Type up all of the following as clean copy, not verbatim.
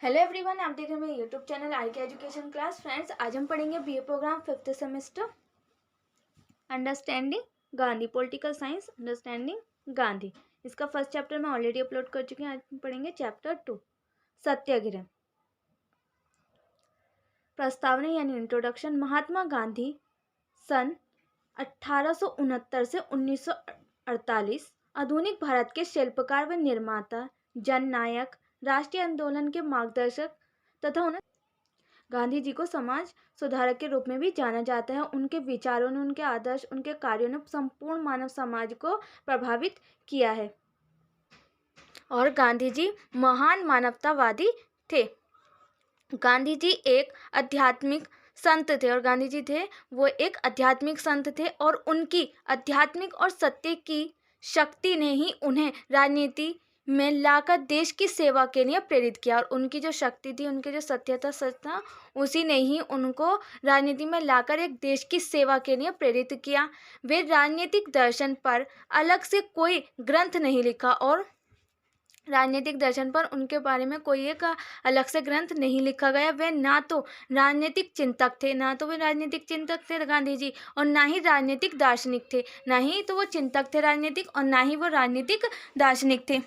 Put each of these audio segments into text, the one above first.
Hello everyone, आप देख रहे हैं मेरे YouTube channel R K education class. Friends, आज हम पढ़ेंगे BA program 5th semester understanding Gandhi, political science understanding Gandhi. इसका फर्स्ट चैप्टर मैं ऑलरेडी अपलोड कर चुकी हूँ। आज हम पढ़ेंगे चैप्टर 2 सत्याग्रह। प्रस्तावना यानी इंट्रोडक्शन। महात्मा गांधी सन 1869 से 1948 आधुनिक भारत के शिल्पकार व निर्माता, जननायक, राष्ट्रीय आंदोलन के मार्गदर्शक तथा उन्हें गांधी जी को समाज सुधारक के रूप में भी जाना जाता है। उनके विचारों ने, उनके आदर्श, उनके कार्यों ने संपूर्ण मानव समाज को प्रभावित किया है और गांधी जी महान मानवतावादी थे। गांधी जी एक आध्यात्मिक संत थे और गांधी जी थे वो एक आध्यात्मिक संत थे और उनकी आध्यात्मिक और सत्य की शक्ति ने ही उन्हें राजनीति में लाकर देश की सेवा के लिए प्रेरित किया। और उनकी जो शक्ति थी, उनके जो सत्य था, सच था, उसी ने ही उनको राजनीति में लाकर एक देश की सेवा के लिए प्रेरित किया। वे राजनीतिक दर्शन पर अलग से कोई ग्रंथ नहीं लिखा और राजनीतिक दर्शन पर उनके बारे में कोई एक अलग से ग्रंथ नहीं लिखा गया। वे ना तो राजनीतिक चिंतक थे, गांधी जी, और ना ही राजनीतिक दार्शनिक थे। ना ही तो वो चिंतक थे राजनीतिक और ना ही वो राजनीतिक दार्शनिक थे।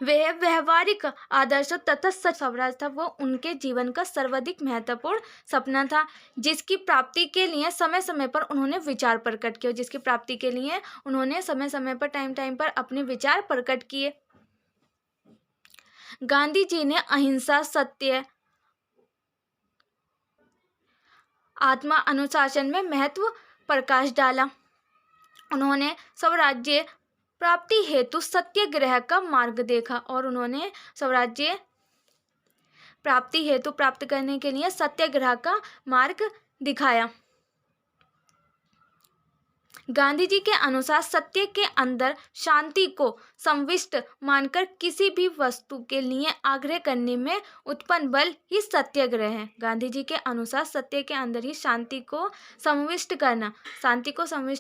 वह व्यवहारिक आदर्शों तथा सच स्वराज था। वो उनके जीवन का सर्वाधिक महत्वपूर्ण सपना था, जिसकी प्राप्ति के लिए समय समय पर उन्होंने विचार प्रकट किए, टाइम पर अपने विचार प्रकट किए। गांधी जी ने अहिंसा, सत्य, आत्मा, अनुशासन में महत्व प्रकाश डाला। उन्होंने स्वराज्य प्राप्ति हेतु सत्याग्रह का मार्ग देखा और उन्होंने स्वराज्य प्राप्ति हेतु प्राप्त करने के लिए सत्याग्रह का मार्ग दिखाया। गांधी जी के अनुसार सत्य के अंदर शांति को संविष्ट मानकर किसी भी वस्तु के लिए आग्रह करने में उत्पन्न बल ही सत्याग्रह है। गांधी जी के अनुसार सत्य के अंदर ही शांति को संविष्ट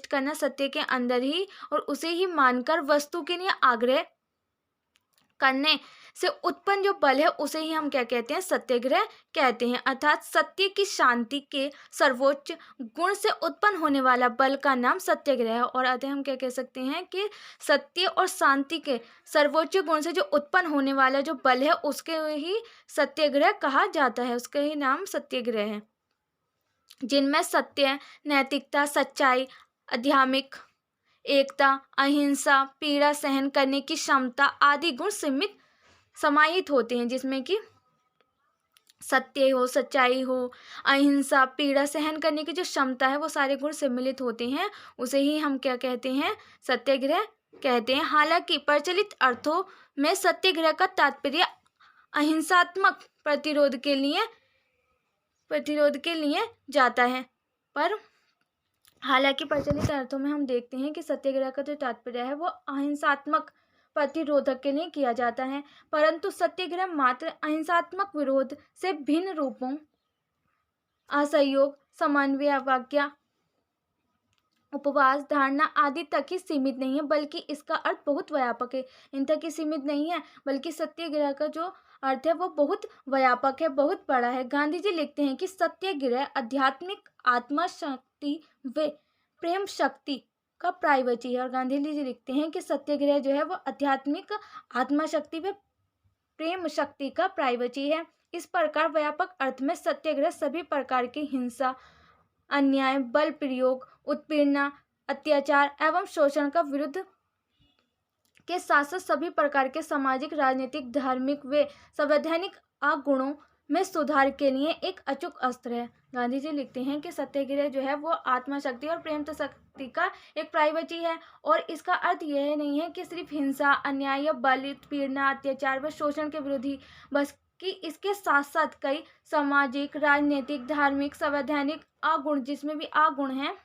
करना सत्य के अंदर ही और उसे ही मानकर वस्तु के लिए आग्रह करने से उत्पन्न जो बल है उसे ही हम क्या कहते हैं? सत्याग्रह कहते हैं। अर्थात सत्य की शांति के सर्वोच्च गुण से उत्पन्न होने वाला बल का नाम सत्याग्रह है। और अतः हम क्या कह सकते हैं कि सत्य और शांति के सर्वोच्च गुण से जो उत्पन्न होने वाला जो बल है उसके ही सत्याग्रह कहा जाता है, उसका ही नाम सत्याग्रह है। जिनमें सत्य, नैतिकता, सच्चाई, आध्यात्मिक एकता, अहिंसा, पीड़ा सहन करने की क्षमता आदि गुण समाहित होते हैं। जिसमें कि सत्य हो, सच्चाई हो, अहिंसा, पीड़ा सहन करने की जो क्षमता है, वो सारे गुण सम्मिलित होते हैं। उसे ही हम क्या कहते हैं? सत्याग्रह कहते हैं। हालांकि प्रचलित अर्थों में सत्याग्रह का तात्पर्य अहिंसात्मक प्रतिरोध के लिए जाता है, पर हालांकि प्रचलित अर्थों में हम देखते हैं कि सत्याग्रह का जो तात्पर्य है वो अहिंसात्मक प्रतिरोधक के लिए किया जाता है, परंतु सत्याग्रह मात्र अहिंसात्मक विरोध से भिन्न रूपों, असहयोग, समन्वय, अवज्ञा, उपवास, धारणा आदि तक ही सीमित नहीं है, बल्कि इसका अर्थ बहुत व्यापक है। इन तक ही सीमित नहीं है, बल्कि सत्याग्रह का जो अर्थ है वो बहुत व्यापक है, बहुत बड़ा है। गांधी जी लिखते हैं कि सत्याग्रह आध्यात्मिक आत्मा शक्ति व प्रेम शक्ति का प्रायवची है। और गांधी जी लिखते हैं कि सत्याग्रह जो है वो आध्यात्मिक आत्मा शक्ति व प्रेम शक्ति का प्रायवची है। इस प्रकार व्यापक अर्थ में सत्याग्रह सभी प्रकार की हिंसा, अन्याय, बल प्रयोग, उत्पीड़न, अत्याचार एवं शोषण का विरुद्ध के साथ साथ सभी प्रकार के सामाजिक, राजनीतिक, धार्मिक व संवैधानिक अगुणों में सुधार के लिए एक अचूक अस्त्र है। गांधी जी लिखते हैं कि सत्याग्रह जो है वो आत्मा शक्ति और प्रेम शक्ति का एक प्रायवची है और इसका अर्थ यह नहीं है कि सिर्फ हिंसा, अन्याय या बल, उत्पीड़न, अत्याचार व शोषण के विरोधी, बस कि इसके साथ साथ कई सामाजिक, राजनीतिक, धार्मिक, संवैधानिक अगुण, जिसमें भी अगुण हैं,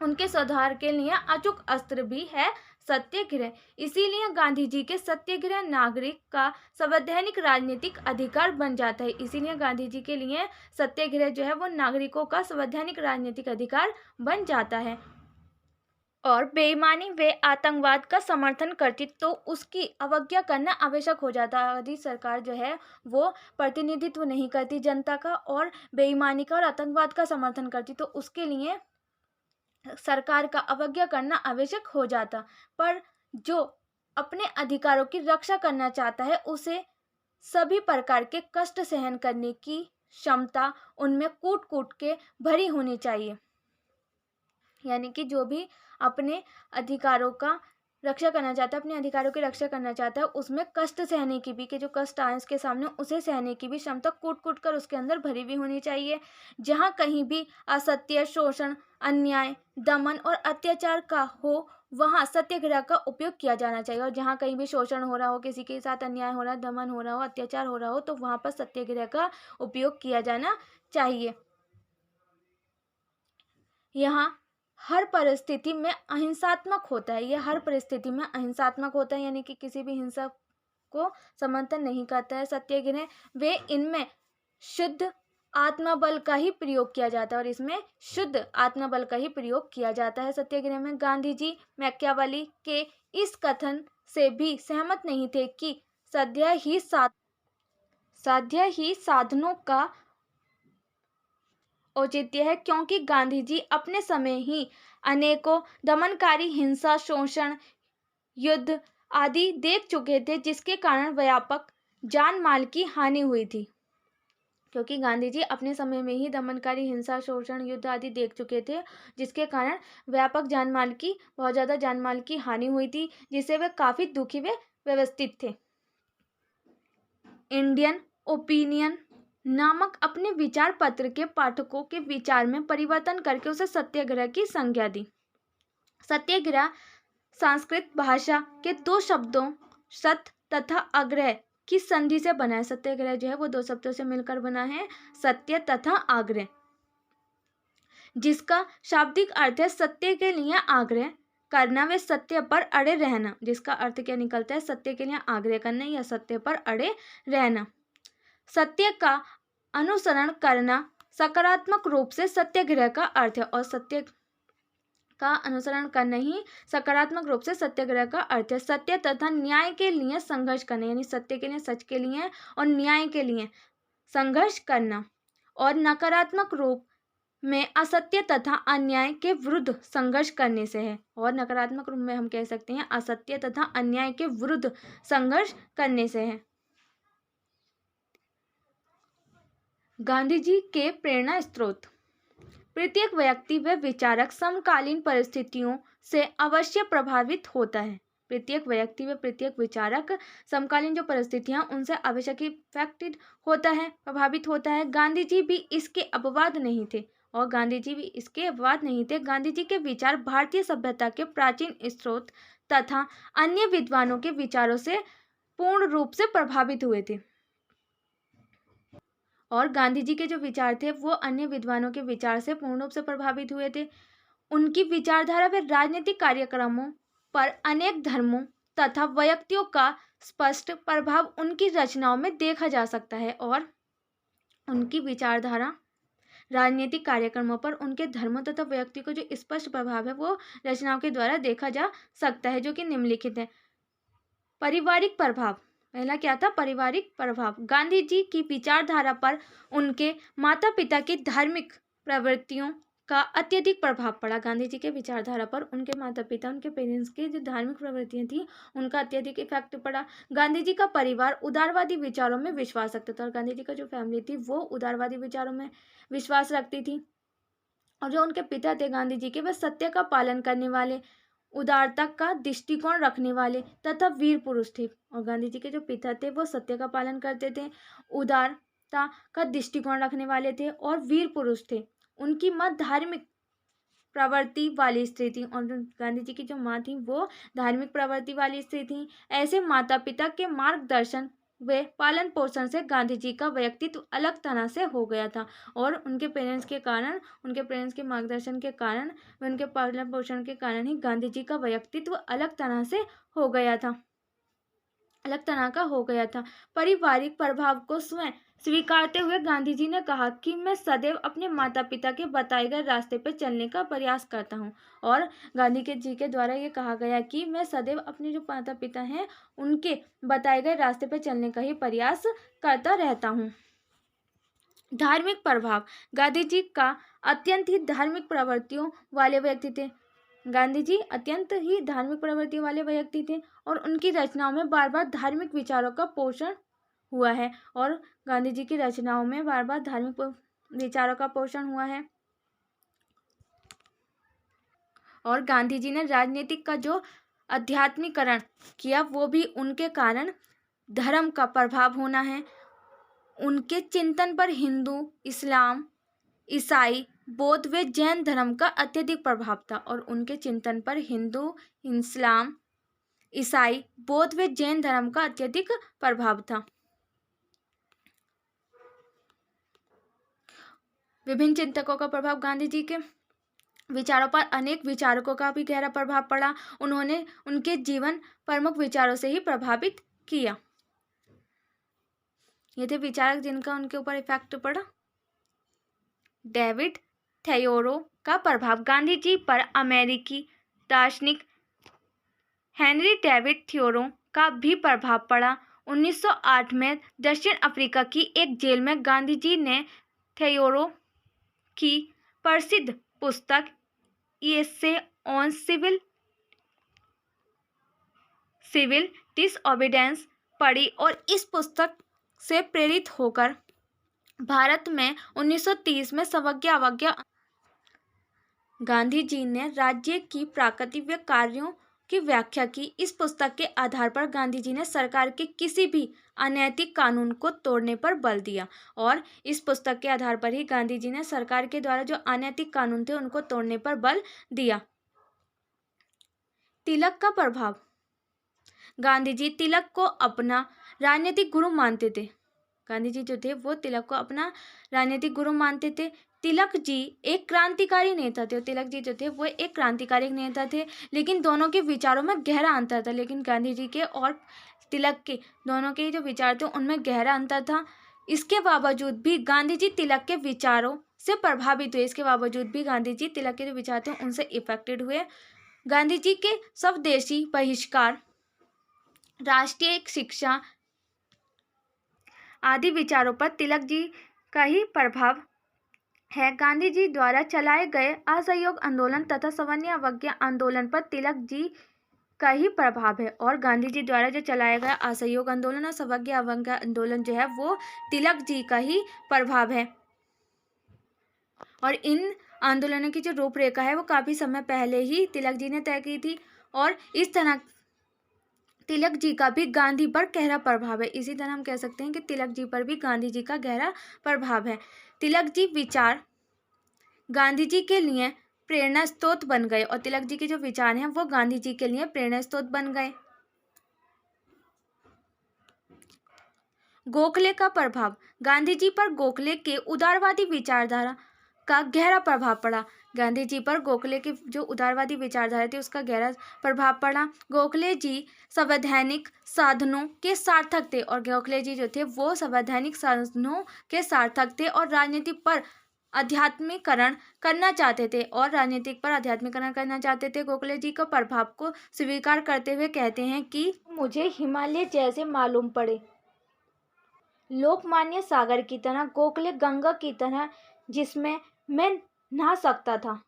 उनके सुधार के लिए अचूक अस्त्र भी है सत्याग्रह। इसीलिए गांधी जी के सत्याग्रह नागरिक का संवैधानिक राजनीतिक अधिकार बन जाता है। इसीलिए गांधी जी के लिए सत्याग्रह जो है वो नागरिकों का संवैधानिक राजनीतिक अधिकार बन जाता है। और बेईमानी व आतंकवाद का समर्थन करती तो उसकी अवज्ञा करना आवश्यक हो जाता। यदि सरकार जो है वो प्रतिनिधित्व नहीं करती जनता का और बेईमानी का और आतंकवाद का समर्थन करती तो उसके लिए सरकार का अवज्ञा करना आवश्यक हो जाता। पर जो अपने अधिकारों की रक्षा करना चाहता है उसे सभी प्रकार के कष्ट सहन करने की क्षमता उनमें कूट कूट के भरी होनी चाहिए। यानी कि जो भी अपने अधिकारों का रक्षा करना चाहता है, अपने अधिकारों की रक्षा करना चाहता है, उसमें कष्ट सहने की भी, कि जो कष्ट आए उसके सामने उसे सहने की भी क्षमता कूट कूट कर उसके अंदर भरी हुई होनी चाहिए। जहाँ कहीं भी असत्य, शोषण, अन्याय, दमन और अत्याचार का हो वहाँ सत्याग्रह का उपयोग किया जाना चाहिए। और जहाँ कहीं भी शोषण हो रहा हो, किसी के साथ अन्याय हो रहा है, दमन हो रहा हो, अत्याचार हो रहा हो, तो वहाँ पर सत्याग्रह का उपयोग किया जाना चाहिए। यहाँ हर परिस्थिति में अहिंसात्मक होता है, यह हर परिस्थिति में अहिंसात्मक होता है, यानी कि किसी भी हिंसा को समर्थन नहीं करता है सत्याग्रह। वे इनमें शुद्ध आत्मबल का ही प्रयोग किया जाता है और इसमें शुद्ध आत्मबल का ही प्रयोग किया जाता है सत्याग्रह में। गांधी जी मैकियावेली के इस कथन से भी सहमत नहीं थे कि साध्य ही साधनों का औचित्य है, क्योंकि गांधी जी अपने समय ही अनेकों दमनकारी हिंसा, शोषण, युद्ध आदि देख चुके थे, जिसके कारण व्यापक जान माल की हानि हुई थी। क्योंकि गांधी जी अपने समय में ही दमनकारी हिंसा, शोषण, युद्ध आदि देख चुके थे, जिसके कारण व्यापक बहुत ज़्यादा जान माल की हानि हुई थी, जिससे वे काफ़ी दुखी व व्यवस्थित थे। इंडियन ओपिनियन नामक अपने विचार पत्र के पाठकों के विचार में परिवर्तन करके उसे सत्याग्रह की संज्ञा दी। सत्याग्रह संस्कृत भाषा के दो शब्दों सत्य तथा आग्रह की संधि से बना है। सत्याग्रह जो है वो दो शब्दों से मिलकर बना है, सत्य तथा आग्रह, जिसका शाब्दिक अर्थ है सत्य के लिए आग्रह करना व सत्य पर अड़े रहना। जिसका अर्थ क्या निकलता है? सत्य के लिए आग्रह करना या सत्य पर अड़े रहना। सत्य का अनुसरण करना सकारात्मक रूप से सत्याग्रह का अर्थ है और सत्य का अनुसरण करना ही सकारात्मक रूप से सत्याग्रह का अर्थ है। सत्य तथा न्याय के लिए संघर्ष करना, यानी सत्य के लिए, सच के लिए और न्याय के लिए संघर्ष करना, और नकारात्मक रूप में असत्य तथा अन्याय के विरुद्ध संघर्ष करने से है। और नकारात्मक रूप में हम कह सकते हैं असत्य तथा अन्याय के विरुद्ध संघर्ष करने से है। गांधी जी के प्रेरणा स्रोत। प्रत्येक व्यक्ति व विचारक समकालीन परिस्थितियों से अवश्य प्रभावित होता है। प्रत्येक व्यक्ति व प्रत्येक विचारक समकालीन जो परिस्थितियां उनसे आवश्यक इफेक्टेड होता है, प्रभावित होता है। गांधी जी भी इसके अपवाद नहीं थे गांधी जी के विचार भारतीय सभ्यता के प्राचीन स्रोत तथा अन्य विद्वानों के विचारों से पूर्ण रूप से प्रभावित हुए थे। और गांधी जी के जो विचार थे वो अन्य विद्वानों के विचार से पूर्ण रूप से प्रभावित हुए थे। उनकी विचारधारा व राजनीतिक कार्यक्रमों पर अनेक धर्मों तथा व्यक्तियों का स्पष्ट प्रभाव उनकी रचनाओं में देखा जा सकता है। और उनकी विचारधारा, राजनीतिक कार्यक्रमों पर उनके धर्मों तथा व्यक्ति को जो स्पष्ट प्रभाव है वो रचनाओं के द्वारा देखा जा सकता है, जो कि निम्नलिखित है। पारिवारिक प्रभाव। पहला क्या था? पारिवारिक प्रभाव। गांधी जी की विचारधारा पर उनके माता पिता की धार्मिक प्रवृत्तियों का अत्यधिक प्रभाव पड़ा। गांधी जी के विचारधारा पर उनके माता पिता, उनके पेरेंट्स की जो धार्मिक प्रवृत्तियां थी उनका अत्यधिक इफेक्ट पड़ा। गांधी जी का परिवार उदारवादी विचारों में विश्वास रखता था और गांधी जी का जो फैमिली थी वो उदारवादी विचारों में विश्वास रखती थी। और जो उनके पिता थे गांधी जी के, वह सत्य का पालन करने वाले, उदारता का दृष्टिकोण रखने वाले तथा वीर पुरुष थे। और गांधी जी के जो पिता थे वो सत्य का पालन करते थे, उदारता का दृष्टिकोण रखने वाले थे और वीर पुरुष थे। उनकी माँ धार्मिक प्रवृत्ति वाली स्त्री थी और गांधी जी की जो माँ थी वो धार्मिक प्रवृत्ति वाली स्त्री थी। ऐसे माता पिता के मार्गदर्शन वे पालन पोषण से गांधी जी का व्यक्तित्व अलग तरह से हो गया था। और उनके पेरेंट्स के मार्गदर्शन के कारण, उनके पालन पोषण के कारण ही गांधी जी का व्यक्तित्व अलग तरह से हो गया था। अलग तरह का हो गया था। पारिवारिक प्रभाव को स्वयं स्वीकारते हुए गांधी जी ने कहा कि मैं सदैव अपने माता पिता के बताए गए रास्ते पर चलने का प्रयास करता हूँ। और गांधी जी के द्वारा ये कहा गया कि मैं सदैव अपने जो माता पिता हैं उनके बताए गए रास्ते पर चलने का ही प्रयास करता रहता हूँ। धार्मिक प्रभाव। गांधी जी का अत्यंत ही धार्मिक प्रवृत्तियों वाले व्यक्ति थे। गांधी जी अत्यंत ही धार्मिक प्रवृत्ति वाले व्यक्ति थे और उनकी रचनाओं में बार बार धार्मिक विचारों का पोषण हुआ है। और गांधी जी की रचनाओं में बार बार धार्मिक विचारों का पोषण हुआ है। और गांधी जी ने राजनीतिक का जो आध्यात्मिकरण किया वो भी उनके कारण धर्म का प्रभाव होना है। उनके चिंतन पर हिंदू, इस्लाम, ईसाई, बौद्ध व जैन धर्म का अत्यधिक प्रभाव था। और उनके चिंतन पर हिंदू, इस्लाम, ईसाई, बौद्ध व जैन धर्म का अत्यधिक प्रभाव था। विभिन्न चिंतकों का प्रभाव। गांधी जी के विचारों पर अनेक विचारकों का भी गहरा प्रभाव पड़ा। उन्होंने उनके जीवन प्रमुख विचारों से ही प्रभावित किया। ये थे विचारक जिनका उनके ऊपर इफेक्ट पड़ा। डेविड थेयोरो का प्रभाव। गांधी जी पर अमेरिकी दार्शनिक हेनरी डेविड थ्योरो का भी प्रभाव पड़ा। 1908 में दक्षिण अफ्रीका की एक जेल में गांधी जी ने थेयोरो की प्रसिद्ध पुस्तक एसे ऑन सिविल डिसओबीडियंस पढ़ी और इस पुस्तक से प्रेरित होकर भारत में 1930 में सर्वज्ञ अवज्ञा। गांधी जी ने राज्य की प्राकृतिक व कार्यों की व्याख्या की। इस पुस्तक के आधार पर गांधी जी ने सरकार के किसी भी अनैतिक कानून को तोड़ने पर बल दिया। और इस पुस्तक के आधार पर ही गांधी जी ने सरकार के द्वारा जो अनैतिक कानून थे उनको तोड़ने पर बल दिया। तिलक का प्रभाव। गांधी जी तिलक को अपना राजनीतिक गुरु मानते थे। गांधी जी जो थे वो तिलक को अपना राजनीतिक गुरु मानते थे। तिलक जी एक क्रांतिकारी नेता थे। तिलक जी जो थे वो एक क्रांतिकारी नेता थे, लेकिन दोनों के विचारों में गहरा अंतर था। लेकिन गांधी जी के और तिलक के दोनों के जो विचार थे उनमें गहरा अंतर था। इसके बावजूद भी गांधी जी तिलक के विचारों से प्रभावित हुए। इसके बावजूद भी गांधी जी तिलक के जो विचार थे उनसे इफेक्टेड हुए। गांधी जी के स्वदेशी बहिष्कार, राष्ट्रीय शिक्षा आदि विचारों पर तिलक जी का ही प्रभाव है। गांधी जी द्वारा चलाए गए असहयोग आंदोलन तथा सवर्णीय अवज्ञा आंदोलन पर तिलक जी का ही प्रभाव है। और गांधी जी द्वारा जो चलाया गया असहयोग आंदोलन और सवर्णीय अवज्ञा आंदोलन जो है वो तिलक जी का ही प्रभाव है। और इन आंदोलनों की जो रूपरेखा है वो काफ़ी समय पहले ही तिलक जी ने तय की थी। और इस तरह तिलक जी का भी गांधी पर गहरा प्रभाव है। इसी तरह हम कह सकते हैं कि तिलक जी पर भी गांधी जी का गहरा प्रभाव है। तिलक जी विचार गांधी जी के लिए प्रेरणा स्रोत बन गए और तिलक जी के जो विचार हैं वो गांधी जी के लिए प्रेरणा स्रोत बन गए। गोखले का प्रभाव। गांधी जी पर गोखले के उदारवादी विचारधारा का गहरा प्रभाव पड़ा। गांधी जी पर गोखले की जो उदारवादी विचारधारा थी उसका गहरा प्रभाव पड़ा। गोखले जी संवैधानिक साधनों के सार्थक थे और गोखले जी जो थे वो संवैधानिक साधनों के सार्थक थे और राजनीति पर आध्यात्मिकरण करना चाहते थे गोखले जी का प्रभाव को स्वीकार करते हुए कहते हैं कि मुझे हिमालय जैसे मालूम पड़े। लोकमान्य सागर की तरह, गोखले गंगा की तरह जिसमें मैं नहा सकता था।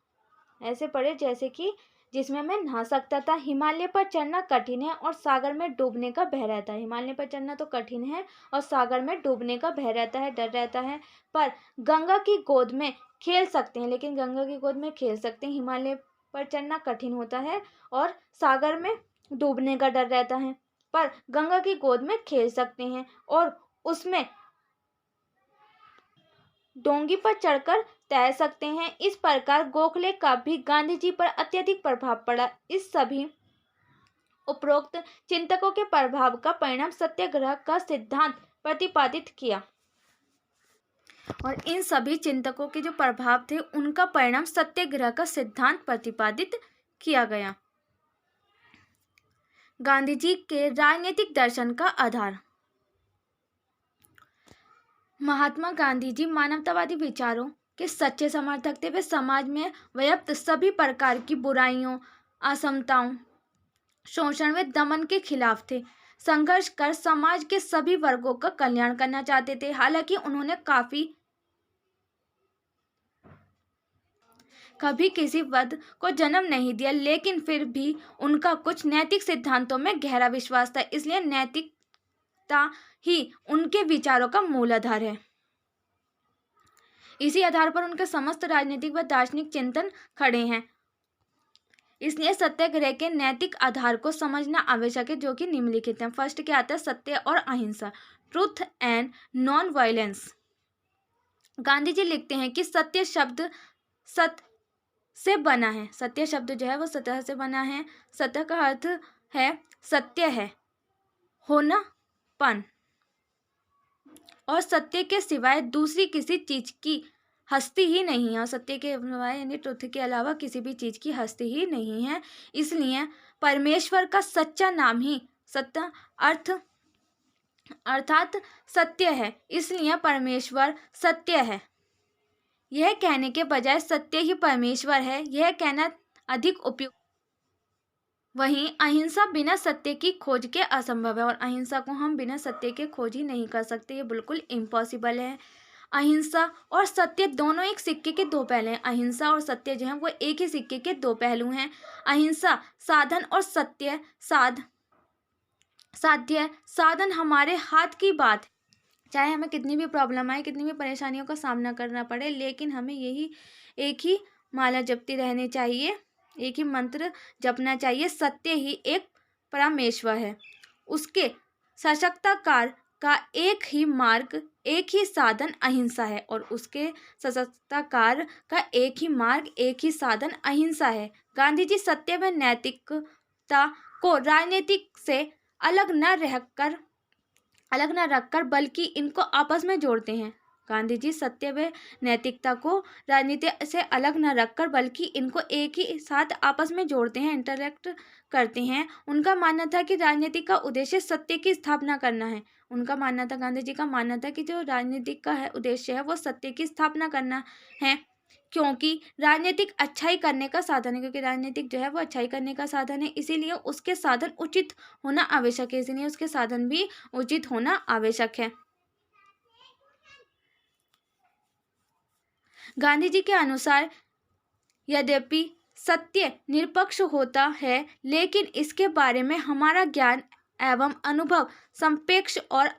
ऐसे पढ़े जैसे कि जिसमें मैं नहा सकता था। हिमालय पर चढ़ना कठिन है और सागर में डूबने का भय रहता है। हिमालय पर चढ़ना तो कठिन है और सागर में डूबने का भय रहता है, डर रहता है। पर गंगा की गोद में खेल सकते हैं, लेकिन गंगा की गोद में खेल सकते हैं। हिमालय पर चढ़ना कठिन होता है और सागर में डूबने का डर रहता है, पर गंगा की गोद में खेल सकते हैं और उसमें डोंगी पर चढ़कर तैर सकते हैं। इस प्रकार गोखले का भी गांधी जी पर अत्यधिक प्रभाव पड़ा। इस सभी उपरोक्त चिंतकों के प्रभाव का परिणाम सत्याग्रह का सिद्धांत प्रतिपादित किया। और इन सभी चिंतकों के जो प्रभाव थे उनका परिणाम सत्याग्रह का सिद्धांत प्रतिपादित किया गया। गांधी जी के राजनीतिक दर्शन का आधार। महात्मा गांधी जी मानवतावादी विचारों के सच्चे समर्थक थे। वे समाज में व्याप्त सभी प्रकार की बुराइयों, असमताओं, शोषण व दमन के खिलाफ थे। संघर्ष कर समाज के सभी वर्गों का कल्याण करना चाहते थे। हालांकि उन्होंने कभी किसी पद को जन्म नहीं दिया, लेकिन फिर भी उनका कुछ नैतिक सिद्धांतों में गहरा विश्वास था। इसलिए नैतिकता ही उनके विचारों का मूल आधार है। इसी आधार पर उनके समस्त राजनीतिक व दार्शनिक चिंतन खड़े हैं। इसलिए सत्याग्रह के नैतिक आधार को समझना आवश्यक है, जो कि निम्नलिखित हैं। फर्स्ट क्या आता है? सत्य और अहिंसा, truth and non violence. Gandhi ji लिखते हैं कि सत्य शब्द सत्य से बना है। सत्य शब्द जो है वो सत्य से बना है। सत्य का अर्थ है सत्य है, होनापन, और सत्य के सिवाय दूसरी किसी चीज की हस्ती ही नहीं है। और सत्य के सिवाय यानी ट्रुथ के अलावा किसी भी चीज की हस्ती ही नहीं है। इसलिए परमेश्वर का सच्चा नाम ही सत्य अर्थात सत्य है। इसलिए परमेश्वर सत्य है, यह कहने के बजाय सत्य ही परमेश्वर है, यह कहना अधिक उपयुक्त। वहीं अहिंसा बिना सत्य की खोज के असंभव है, और अहिंसा को हम बिना सत्य के खोज ही नहीं कर सकते, ये बिल्कुल इम्पॉसिबल है। अहिंसा और सत्य दोनों एक सिक्के के दो पहलू हैं। अहिंसा और सत्य जो है वो एक ही सिक्के के दो पहलू हैं। अहिंसा साधन और सत्य साध्य साधन हमारे हाथ की बात है। चाहे हमें कितनी भी प्रॉब्लम आए, कितनी भी परेशानियों का सामना करना पड़े, लेकिन हमें यही एक ही माला जपती रहनी चाहिए, एक ही मंत्र जपना चाहिए। सत्य ही एक परमेश्वर है, उसके सशक्तिकार का एक ही मार्ग, एक ही साधन अहिंसा है, और उसके सशक्तिकार का एक ही मार्ग, एक ही साधन अहिंसा है। गांधी जी सत्य व नैतिकता को राजनीतिक से अलग न रखकर बल्कि इनको आपस में जोड़ते हैं। गांधी जी सत्य व नैतिकता को राजनीति से अलग न रखकर बल्कि इनको एक ही साथ आपस में जोड़ते हैं, इंटरैक्ट करते हैं। उनका मानना था कि राजनीति का उद्देश्य सत्य की स्थापना करना है। उनका मानना था, गांधी जी का मानना था कि जो राजनीति का उद्देश्य है वो सत्य की स्थापना करना है, क्योंकि राजनीतिक अच्छाई करने का साधन है। क्योंकि राजनीतिक जो है वो अच्छाई करने का साधन है, इसीलिए उसके साधन उचित होना आवश्यक है। इसीलिए उसके साधन भी उचित होना आवश्यक है। गांधी जी के अनुसार यद्यपि सत्य निरपेक्ष होता है, लेकिन इसके बारे में हमारा ज्ञान एवं अनुभव सापेक्ष और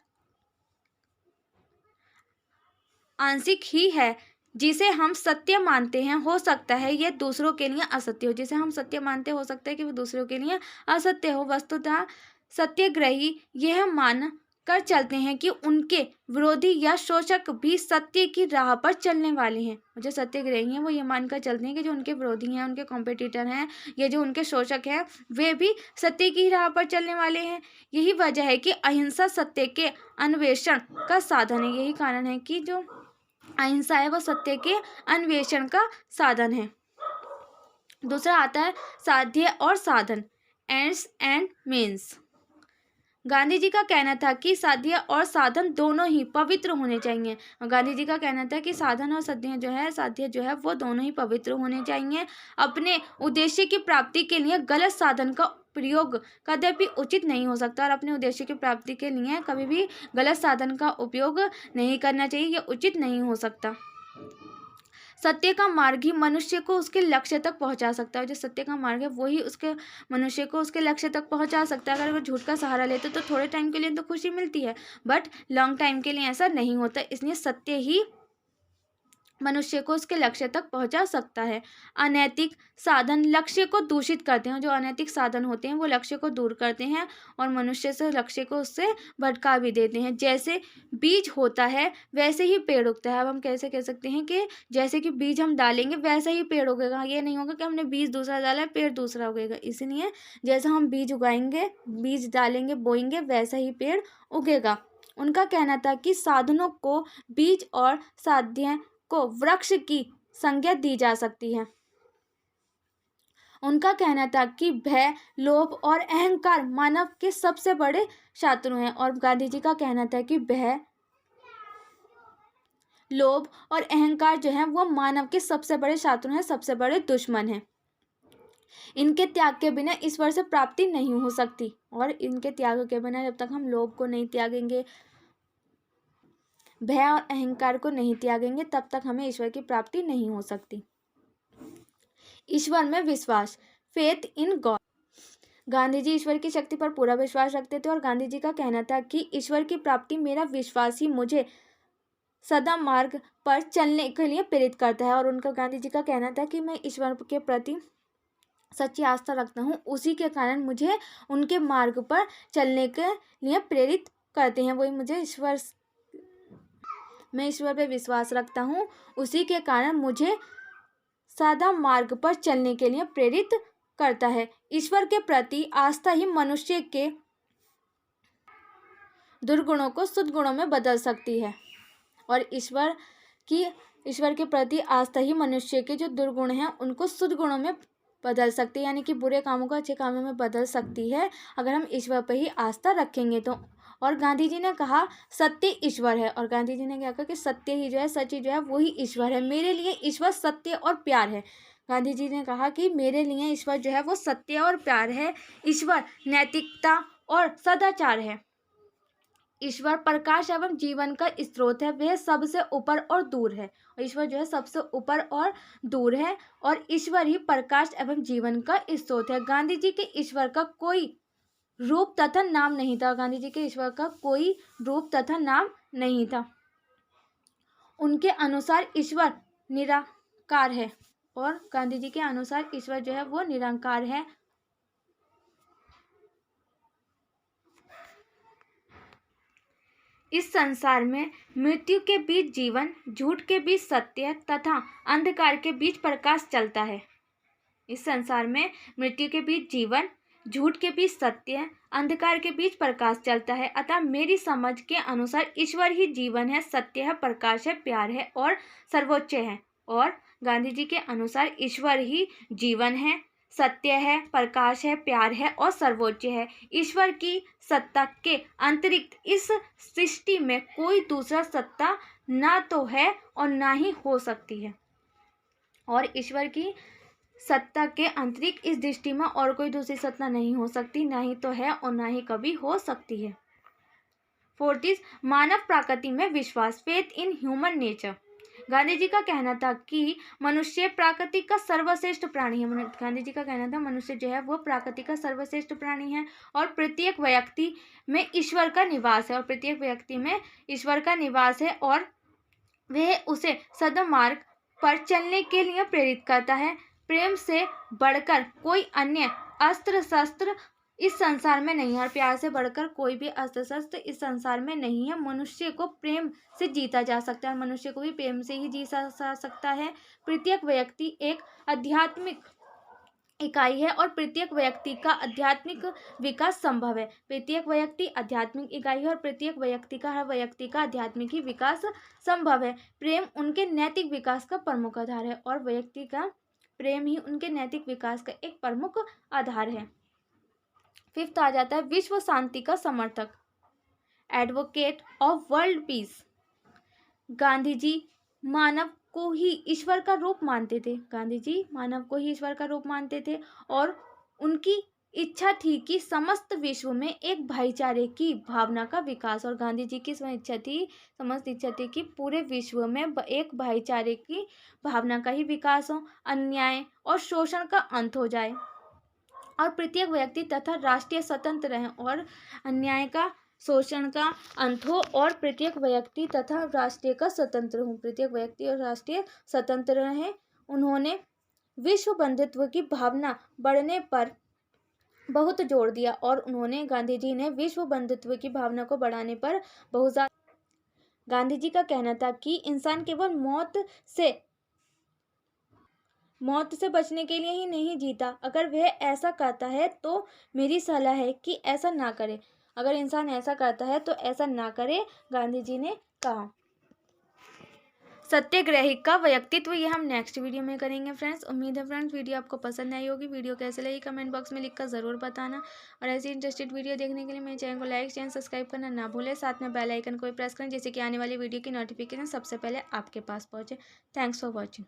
आंशिक ही है। जिसे हम सत्य मानते हैं हो सकता है यह दूसरों के लिए असत्य हो। जिसे हम सत्य मानते हो सकता है कि वो दूसरों के लिए असत्य हो। वस्तुतः सत्याग्रही यह मान कर चलते हैं कि उनके विरोधी या शोषक भी सत्य की राह पर चलने वाले हैं। जो सत्याग्रही हैं वो ये मानकर चलते हैं कि जो उनके विरोधी हैं, उनके कॉम्पिटिटर हैं, या जो उनके शोषक हैं, वे भी सत्य की राह पर चलने वाले हैं। यही वजह है कि अहिंसा सत्य के अन्वेषण का साधन है। यही कारण है कि जो अहिंसा है वो सत्य के अन्वेषण का साधन है। दूसरा आता है साध्य और साधन, ends and means. Gandhi ji का कहना था कि साध्य और साधन दोनों ही पवित्र होने चाहिए। गांधी जी का कहना था कि साधन और साध्य जो है वो दोनों ही पवित्र होने चाहिए। अपने उद्देश्य की प्राप्ति के लिए गलत साधन का प्रयोग कदापि उचित नहीं हो सकता, और अपने उद्देश्य की प्राप्ति के लिए कभी भी गलत साधन का उपयोग नहीं करना चाहिए, ये उचित नहीं हो सकता। सत्य का मार्ग ही मनुष्य को उसके लक्ष्य तक पहुंचा सकता है। जो सत्य का मार्ग है वही उसके मनुष्य को उसके लक्ष्य तक पहुंचा सकता है। अगर वो झूठ का सहारा लेते तो थोड़े टाइम के लिए तो खुशी मिलती है, बट लॉन्ग टाइम के लिए ऐसा नहीं होता। इसलिए सत्य ही मनुष्य को उसके लक्ष्य तक पहुंचा सकता है। अनैतिक साधन लक्ष्य को दूषित करते हैं। जो अनैतिक साधन होते हैं वो लक्ष्य को दूर करते हैं और मनुष्य से लक्ष्य को उससे भटका भी देते हैं। जैसे बीज होता है वैसे ही पेड़ उगता है। अब हम कैसे कह सकते हैं कि जैसे कि बीज हम डालेंगे वैसा ही पेड़ उगेगा। ये नहीं होगा कि हमने बीज दूसरा डाला है पेड़ दूसरा उगेगा। इसलिए जैसा हम बीज उगाएंगे, बीज डालेंगे, बोएंगे, वैसा ही पेड़ उगेगा। उनका कहना था कि साधनों को बीज और साध्य को वृक्ष की संज्ञा दी जा सकती है। उनका कहना था कि भय, लोभ और अहंकार मानव के सबसे बड़े शत्रु हैं। और गांधी जी का कहना था कि भय, लोभ और अहंकार जो है वो मानव के सबसे बड़े शत्रु हैं, सबसे बड़े दुश्मन हैं। इनके त्याग के बिना ईश्वर से प्राप्ति नहीं हो सकती, और इनके त्याग के बिना जब तक हम लोभ को नहीं त्यागेंगे, भय और अहंकार को नहीं त्यागेंगे, तब तक हमें ईश्वर की प्राप्ति नहीं हो सकती। ईश्वर में विश्वास, faith in God. Gandhi ji ईश्वर की शक्ति पर पूरा विश्वास रखते थे, और गांधी जी का कहना था कि ईश्वर की प्राप्ति, मेरा विश्वास ही मुझे सदा मार्ग पर चलने के लिए प्रेरित करता है। और उनका, गांधी जी का कहना था कि मैं ईश्वर के प्रति सच्ची आस्था रखता हूँ, उसी के कारण मुझे उनके मार्ग पर चलने के लिए प्रेरित करते हैं। वही मुझे मैं ईश्वर पे विश्वास रखता हूँ, उसी के कारण मुझे सदा मार्ग पर चलने के लिए प्रेरित करता है। ईश्वर के प्रति आस्था ही मनुष्य के दुर्गुणों को सद्गुणों में बदल सकती है, और ईश्वर के प्रति आस्था ही मनुष्य के जो दुर्गुण हैं उनको सद्गुणों में बदल सकती है, यानी कि बुरे कामों को अच्छे कामों में बदल सकती है, अगर हम ईश्वर पर ही आस्था रखेंगे तो। और गांधी जी ने कहा सत्य ईश्वर है, और गांधी जी ने क्या कहा कि सत्य ही जो है, सच ही जो है, वही ईश्वर है। मेरे लिए ईश्वर सत्य और प्यार है। गांधी जी ने कहा कि मेरे लिए ईश्वर जो है वो सत्य और प्यार है। ईश्वर नैतिकता और सदाचार है। ईश्वर प्रकाश एवं जीवन का स्रोत है, वह सबसे ऊपर और दूर है। और ईश्वर जो है सबसे ऊपर और दूर है, और ईश्वर ही प्रकाश एवं जीवन का स्रोत है। गांधी जी के ईश्वर का कोई रूप तथा नाम नहीं था। गांधी जी के ईश्वर का कोई रूप तथा नाम नहीं था। उनके अनुसार ईश्वर निराकार है, और गांधी जी के अनुसार ईश्वर जो है वो निराकार है। इस संसार में मृत्यु के बीच जीवन, झूठ के बीच सत्य तथा अंधकार के बीच प्रकाश चलता है। इस संसार में मृत्यु के बीच जीवन, झूठ के बीच सत्य, अंधकार के बीच प्रकाश चलता है। अतः मेरी समझ के अनुसार ईश्वर ही जीवन है, सत्य है, प्रकाश है, प्यार है और सर्वोच्च है। और गांधी जी के अनुसार ईश्वर ही जीवन है, सत्य है, प्रकाश है, प्यार है और सर्वोच्च है। ईश्वर की सत्ता के अतिरिक्त इस सृष्टि में कोई दूसरा सत्ता ना तो है और ना ही हो सकती है। और ईश्वर की सत्ता के अतिरिक्त इस दृष्टि में और कोई दूसरी सत्ता नहीं हो सकती, ना ही तो है और ना ही कभी हो सकती है। 40 मानव प्रकृति में विश्वास, faith in human nature. Gandhi ji का कहना था कि मनुष्य प्रकृति का सर्वश्रेष्ठ प्राणी है। गांधी जी का कहना था मनुष्य जो है वो प्रकृति का सर्वश्रेष्ठ प्राणी है, और प्रत्येक व्यक्ति में ईश्वर का निवास है, और प्रत्येक व्यक्ति में ईश्वर का निवास है, और वह उसे सद्मार्ग पर चलने के लिए प्रेरित करता है। प्रेम से बढ़कर कोई अन्य अस्त्र शस्त्र इस संसार में नहीं है, और प्यार से बढ़कर कोई भी अस्त्र शस्त्र इस संसार में नहीं है। मनुष्य को प्रेम से जीता जा सकता है, मनुष्य को भी प्रेम से ही जी सकता है। प्रत्येक व्यक्ति एक आध्यात्मिक इकाई है, और प्रत्येक व्यक्ति का आध्यात्मिक विकास संभव है। प्रत्येक व्यक्ति आध्यात्मिक इकाई है, और प्रत्येक व्यक्ति का, हर व्यक्ति का आध्यात्मिक ही विकास संभव है। प्रेम उनके नैतिक विकास का प्रमुख आधार है, और व्यक्ति का प्रेम ही उनके नैतिक विकास का एक प्रमुख आधार है। 5th आ जाता है विश्व शांति का समर्थक, advocate of world peace. Gandhi ji मानव को ही ईश्वर का रूप मानते थे। गांधी जी मानव को ही ईश्वर का रूप मानते थे, और उनकी इच्छा थी कि समस्त विश्व में एक भाईचारे की भावना का विकास। और गांधी जी की समस्त इच्छा थी कि पूरे विश्व में एक भाईचारे की भावना का ही विकास हो, अन्याय और शोषण का अंत हो जाए, और प्रत्येक व्यक्ति तथा राष्ट्रीय स्वतंत्र रहें, और अन्याय का, शोषण का अंत हो, और प्रत्येक व्यक्ति तथा राष्ट्रीय का स्वतंत्र हो, प्रत्येक व्यक्ति और राष्ट्रीय स्वतंत्र रहें। उन्होंने विश्व बंधुत्व की भावना बढ़ने पर बहुत जोर दिया, और गांधी जी ने विश्व बंधुत्व की भावना को बढ़ाने पर बहुत ज़्यादा। गांधी जी का कहना था कि इंसान केवल मौत से बचने के लिए ही नहीं जीता। अगर वह ऐसा करता है तो मेरी सलाह है कि ऐसा ना करे। अगर इंसान ऐसा करता है तो ऐसा ना करे, गांधी जी ने कहा। सत्याग्रही का व्यक्तित्व, ये हम नेक्स्ट वीडियो में करेंगे फ्रेंड्स। उम्मीद है फ्रेंड्स वीडियो आपको पसंद आई होगी। वीडियो कैसे लगी कमेंट बॉक्स में लिखकर ज़रूर बताना, और ऐसी इंटरेस्टेड वीडियो देखने के लिए मेरे चैनल को लाइक शेयर सब्सक्राइब करना ना भूलें। साथ में बेल आइकन को भी प्रेस करें, जैसे कि आने वाली वीडियो की नोटिफिकेशन सबसे पहले आपके पास पहुँचे। Thanks for watching.